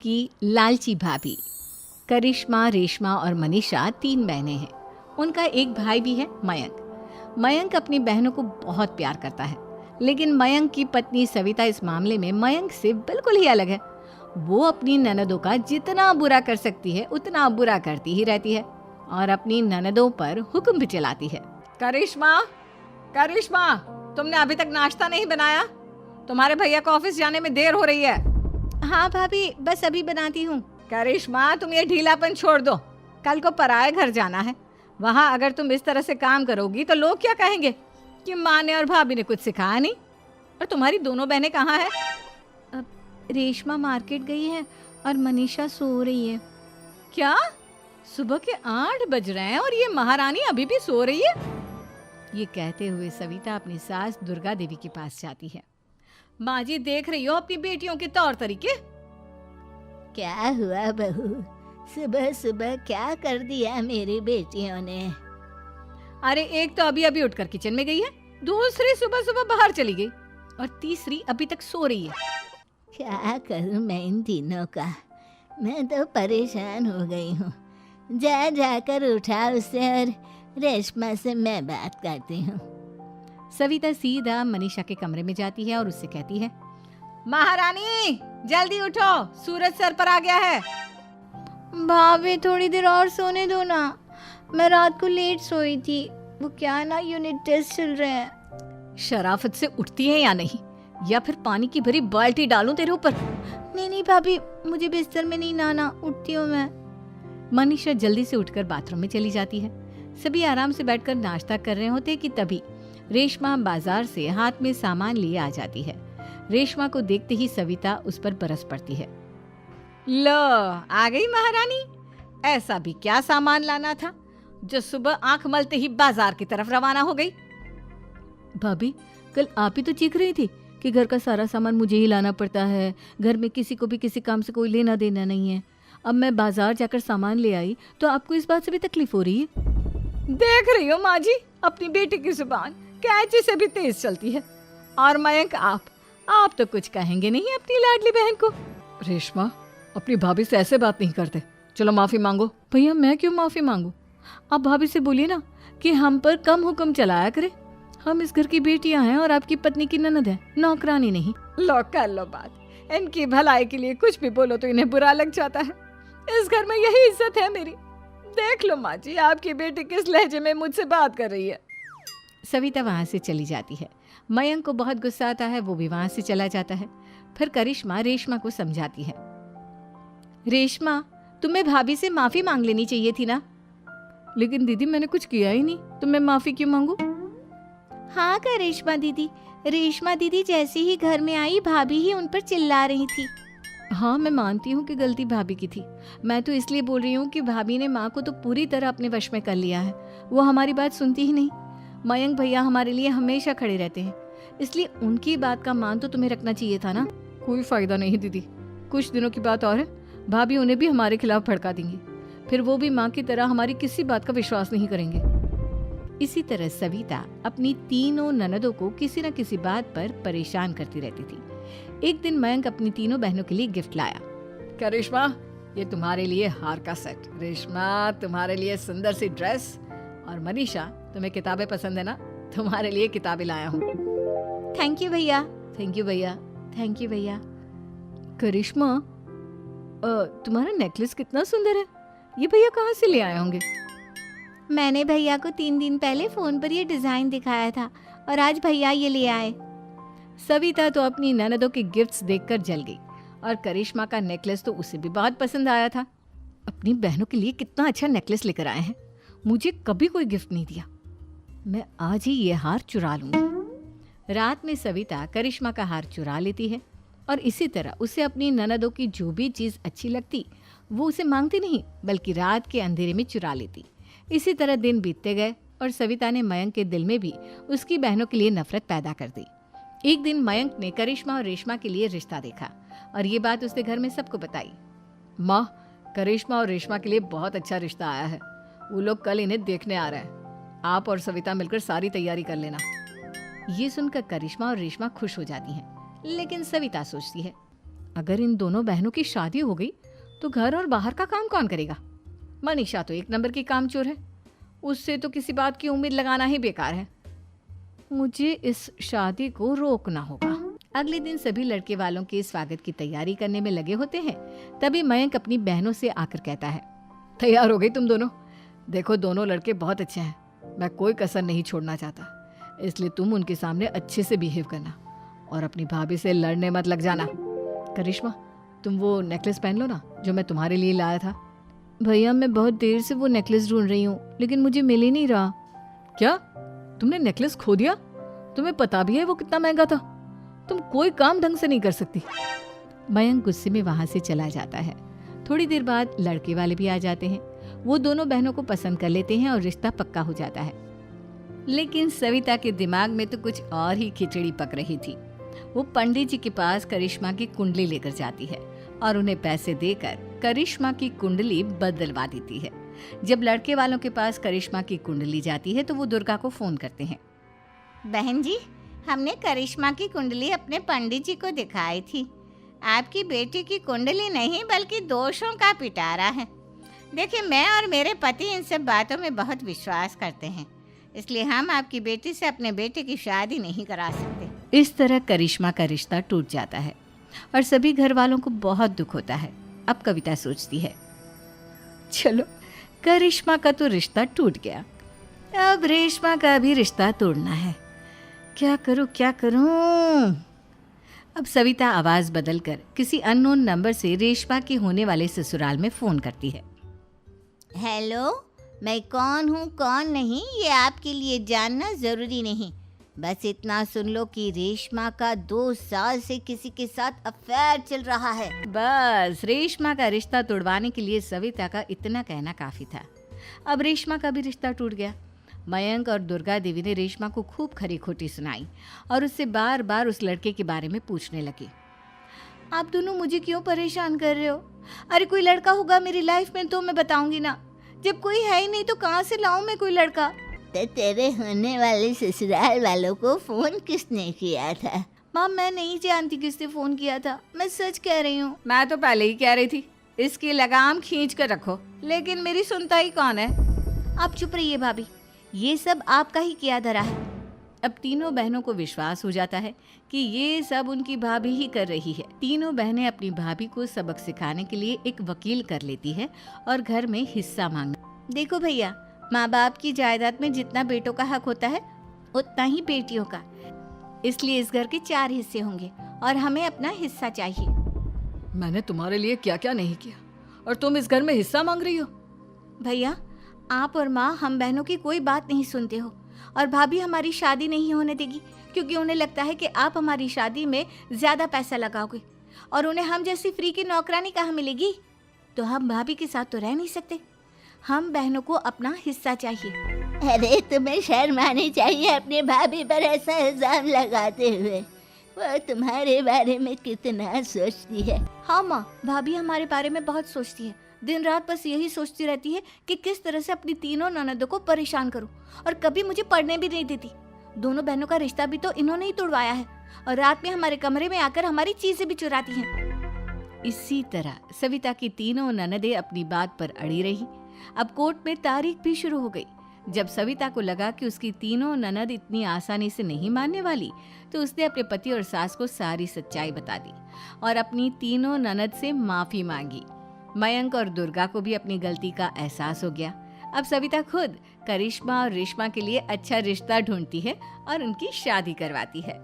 की लालची भाभी। करिश्मा, रेशमा और मनीषा 3 बहनें हैं। उनका एक भाई भी है, मयंक। मयंक अपनी बहनों को बहुत प्यार करता है, लेकिन मयंक की पत्नी सविता इस मामले में मयंक से बिल्कुल ही अलग है। वो अपनी ननदों का जितना बुरा कर सकती है उतना बुरा करती ही रहती है और अपनी ननदों पर हुक्म भी चलाती है। करिश्मा, करिश्मा, तुमने अभी तक नाश्ता नहीं बनाया? तुम्हारे भैया को ऑफिस जाने में देर हो रही है। हाँ भाभी, बस अभी बनाती हूँ। करिश्मा, तुम ये ढीलापन छोड़ दो। कल को पराए घर जाना है। वहाँ अगर तुम इस तरह से काम करोगी तो लोग क्या कहेंगे कि माँ ने और भाभी ने कुछ सिखाया नहीं। और तुम्हारी दोनों बहनें कहाँ हैं? अब रेशमा मार्केट गई है और मनीषा सो रही है। क्या? सुबह के 8 बज रहे हैं और ये महारानी अभी भी सो रही है? ये कहते हुए सविता अपनी सास दुर्गा देवी के पास जाती है। माँ जी, देख रही हो अपनी बेटियों के तौर तरीके? क्या हुआ बहू, सुबह सुबह क्या कर दिया मेरी बेटियों ने? अरे एक तो अभी अभी उठकर किचन में गई है, दूसरी सुबह सुबह बाहर चली गई और तीसरी अभी तक सो रही है। क्या करूं मैं इन तीनों का? मैं तो परेशान हो गई हूँ। जाकर उठा उसे और रेशमा से मैं बात करती हूँ। सविता सीधा मनीषा के कमरे में जाती है और उससे कहती है, महारानी जल्दी उठो, सूरज सर पर आ गया है। भाभी थोड़ी देर और सोने दो ना, मैं रात को लेट सोई थी। वो क्या है ना, यूनिट टेस्ट चल रहे हैं। शराफत से उठती है या नहीं, या फिर पानी की भरी बाल्टी डालूं तेरे ऊपर? नहीं भाभी, मुझे बिस्तर में नहीं नहाना, उठती हूँ मैं। मनीषा जल्दी से उठकर बाथरूम में चली जाती है। सभी आराम से बैठकर नाश्ता कर रहे होते कि तभी रेशमा बाजार से हाथ में सामान लिए आ जाती है। रेशमा को देखते ही सविता उस पर बरस पड़ती है। लो, आ गई महारानी। ऐसा भी क्या सामान लाना था जो सुबह आंख मलते ही बाजार की तरफ रवाना हो गई? भाभी, कल आप ही तो चीख रही थी कि घर का सारा सामान मुझे ही लाना पड़ता है, घर में किसी को भी किसी काम से कोई लेना देना नहीं है। अब मैं बाजार जाकर सामान ले आई तो आपको इस बात से भी तकलीफ हो रही है? देख रही हो माँ जी, अपनी बेटी की जुबान कैंची से भी तेज चलती है। और मयंक, आप तो कुछ कहेंगे नहीं अपनी लाडली बहन को? रेशमा, अपनी भाभी से ऐसे बात नहीं करते। चलो माफी मांगो। भैया, मैं क्यों माफी मांगू? आप भाभी से बोलिए ना कि हम पर कम हुक्म चलाया करे। हम इस घर की बेटियां हैं और आपकी पत्नी की ननद है, नौकरानी नहीं। लो कर लो बात। इनकी भलाई के लिए कुछ भी बोलो तो इन्हें बुरा लग जाता है। इस घर में यही इज्जत है मेरी। देख लो माँ जी, आपकी बेटी किस लहजे में मुझसे बात कर रही है। सविता वहां से चली जाती है। मयंक को बहुत गुस्सा आता है, वो भी वहां से चला जाता है। फिर करिश्मा रेशमा को समझाती है, रेशमा, तुम्हें भाभी से माफी मांग लेनी चाहिए थी ना। लेकिन दीदी, मैंने कुछ किया ही नहीं, तो मैं माफी क्यों मांगू? हाँ करिश्मा दीदी, रेशमा दीदी जैसे ही घर में आई भाभी ही उन पर चिल्ला रही थी। हाँ, मैं मानती हूँ कि गलती भाभी की थी। मैं तो इसलिए बोल रही हूँ कि भाभी ने माँ को तो पूरी तरह अपने वश में कर लिया है। वो हमारी बात सुनती ही नहीं। मयंक भैया हमारे लिए हमेशा खड़े रहते हैं, इसलिए उनकी बात का मान तो तुम्हें रखना चाहिए था ना। कोई फायदा नहीं दीदी, कुछ दिनों की बात और है, भाभी उन्हें भी हमारे खिलाफ भड़का देंगी। फिर वो भी माँ की तरह हमारी किसी बात का विश्वास नहीं करेंगे। इसी तरह सविता अपनी तीनों ननदों को किसी न किसी बात पर परेशान करती रहती थी। एक दिन मयंक अपनी तीनों बहनों के लिए गिफ्ट लाया। करिश्मा, ये तुम्हारे लिए हार का सेट। रेशमा, तुम्हारे लिए सुंदर सी ड्रेस। और मनीषा, तुम्हें किताबें पसंद है ना, तुम्हारे लिए किताबें लाया हूँ। थैंक यू भैया। थैंक यू भैया। थैंक यू भैया। करिश्मा, तुम्हारा नेकलेस कितना सुंदर है, ये भैया कहाँ से ले आए होंगे? मैंने भैया को 3 दिन पहले फोन पर ये डिजाइन दिखाया था और आज भैया ये ले आए। सविता तो अपनी ननदों के गिफ्ट्स देखकर जल गई और करिश्मा का नेकलेस तो उसे भी बहुत पसंद आया था। अपनी बहनों के लिए कितना अच्छा नेकलेस लेकर आए हैं, मुझे कभी कोई गिफ्ट नहीं दिया। मैं आज ही ये हार चुरा लूंगी। रात में सविता करिश्मा का हार चुरा लेती है और इसी तरह उसे अपनी ननदों की जो भी चीज़ अच्छी लगती वो उसे मांगती नहीं, बल्कि रात के अंधेरे में चुरा लेती। इसी तरह दिन बीतते गए और सविता ने मयंक के दिल में भी उसकी बहनों के लिए नफरत पैदा कर दी। एक दिन मयंक ने करिश्मा और रेशमा के लिए रिश्ता देखा और ये बात उसने घर में सबको बताई। माँ, करिश्मा और रेशमा के लिए बहुत अच्छा रिश्ता आया है, वो लोग कल इन्हें देखने आ रहे हैं। आप और सविता मिलकर सारी तैयारी कर लेना। ये सुनकर करिश्मा और रेशमा खुश हो जाती हैं, लेकिन सविता सोचती है, अगर इन दोनों बहनों की शादी हो गई तो घर और बाहर का काम कौन करेगा? मनीषा तो एक नंबर की कामचोर है, उससे तो किसी बात की उम्मीद लगाना ही बेकार है। मुझे इस शादी को रोकना होगा। अगले दिन सभी लड़के वालों के स्वागत की तैयारी करने में लगे होते हैं। तभी मयंक अपनी बहनों से आकर कहता है, तैयार हो गई तुम दोनों? देखो दोनों लड़के बहुत अच्छे हैं, मैं कोई कसर नहीं छोड़ना चाहता, इसलिए तुम उनके सामने अच्छे से बिहेव करना और अपनी भाभी से लड़ने मत लग जाना। करिश्मा, तुम वो नेकलेस पहन लो ना जो मैं तुम्हारे लिए लाया था। भैया मैं बहुत देर से वो नेकलेस ढूंढ रही हूँ, लेकिन मुझे मिल ही नहीं रहा। क्या तुमने नेकलेस खो दिया? तुम्हें पता भी है वो कितना महंगा था? तुम कोई काम ढंग से नहीं कर सकती। मयंक गुस्से में वहां से चला जाता है। थोड़ी देर बाद लड़के वाले भी आ जाते हैं। वो दोनों बहनों को पसंद कर लेते हैं और रिश्ता पक्का हो जाता है। लेकिन सविता के दिमाग में तो कुछ और ही खिचड़ी पक रही थी। वो पंडित जी के पास करिश्मा की कुंडली लेकर जाती है और उन्हें पैसे देकर करिश्मा की कुंडली बदलवा देती है। जब लड़के वालों के पास करिश्मा की कुंडली जाती है तो वो दुर्गा को फोन करते हैं। बहन जी, हमने करिश्मा की कुंडली अपने पंडित जी को दिखाई थी। आपकी बेटी की कुंडली नहीं बल्कि दोषों का पिटारा है। देखिए, मैं और मेरे पति इन सब बातों में बहुत विश्वास करते हैं, इसलिए हम आपकी बेटी से अपने बेटे की शादी नहीं करा सकते। इस तरह करिश्मा का रिश्ता टूट जाता है और सभी घर वालों को बहुत दुख होता है। अब कविता सोचती है, चलो करिश्मा का तो रिश्ता टूट गया, अब रेशमा का भी रिश्ता तोड़ना है। क्या करूं? अब सविता आवाज बदलकर किसी अननोन नंबर से रेशमा के होने वाले ससुराल में फोन करती है। हेलो, मैं कौन हूँ कौन नहीं ये आपके लिए जानना ज़रूरी नहीं, बस इतना सुन लो कि रेशमा का 2 साल से किसी के साथ अफेयर चल रहा है। बस रेशमा का रिश्ता तोड़वाने के लिए सविता का इतना कहना काफी था। अब रेशमा का भी रिश्ता टूट गया। मयंक और दुर्गा देवी ने रेशमा को खूब खरी खोटी सुनाई और उससे बार बार उस लड़के के बारे में पूछने लगी। आप दोनों मुझे क्यों परेशान कर रहे हो? अरे कोई लड़का होगा मेरी लाइफ में तो मैं बताऊंगी ना, जब कोई है ही नहीं तो कहाँ से लाऊं मैं कोई लड़का? तो तेरे होने वाले ससुराल वालों को फोन किसने किया था? माँ, मैं नहीं जानती किसने फोन किया था, मैं सच कह रही हूँ। मैं तो पहले ही कह रही थी इसकी लगाम खींच कर रखो, लेकिन मेरी सुनता ही कौन है। आप चुप रहिए भाभी, ये सब आपका ही किया धरा है। अब तीनों बहनों को विश्वास हो जाता है कि ये सब उनकी भाभी ही कर रही है। तीनों बहनें अपनी भाभी को सबक सिखाने के लिए एक वकील कर लेती है और घर में हिस्सा मांगना। देखो भैया, माँ बाप की जायदाद में जितना बेटों का हक होता है उतना ही बेटियों का, इसलिए इस घर के 4 हिस्से होंगे और हमें अपना हिस्सा चाहिए। मैंने तुम्हारे लिए क्या क्या नहीं किया और तुम इस घर में हिस्सा मांग रही हो? भैया, आप और माँ हम बहनों की कोई बात नहीं सुनते हो और भाभी हमारी शादी नहीं होने देगी क्योंकि उन्हें लगता है कि आप हमारी शादी में ज्यादा पैसा लगाओगे और उन्हें हम जैसी फ्री की नौकरानी कहाँ मिलेगी। तो हम भाभी के साथ तो रह नहीं सकते, हम बहनों को अपना हिस्सा चाहिए। अरे तुम्हें शर्म आनी चाहिए अपने भाभी पर ऐसा इल्जाम लगाते हुए। वो तुम्हारे बारे में कितना सोचती है। हाँ माँ, भाभी हमारे बारे में बहुत सोचती है, दिन रात बस यही सोचती रहती है कि किस तरह से अपनी तीनों ननदों को परेशान करूं और कभी मुझे पढ़ने भी नहीं देती। दोनों बहनों का रिश्ता भी तो इन्होंने ही तोड़वाया है और रात में हमारे कमरे में आकर हमारी चीजें भी चुराती हैं। इसी तरह सविता की तीनों ननदें अपनी बात पर अड़ी रही। अब कोर्ट में तारीख भी शुरू हो गई। जब सविता को लगा कि उसकी तीनों ननद इतनी आसानी से नहीं मानने वाली, तो उसने अपने पति और सास को सारी सच्चाई बता दी और अपनी तीनों ननद से माफी मांगी। मयंक और दुर्गा को भी अपनी गलती का एहसास हो गया। अब सविता खुद करिश्मा और रेशमा के लिए अच्छा रिश्ता ढूंढती है और उनकी शादी करवाती है।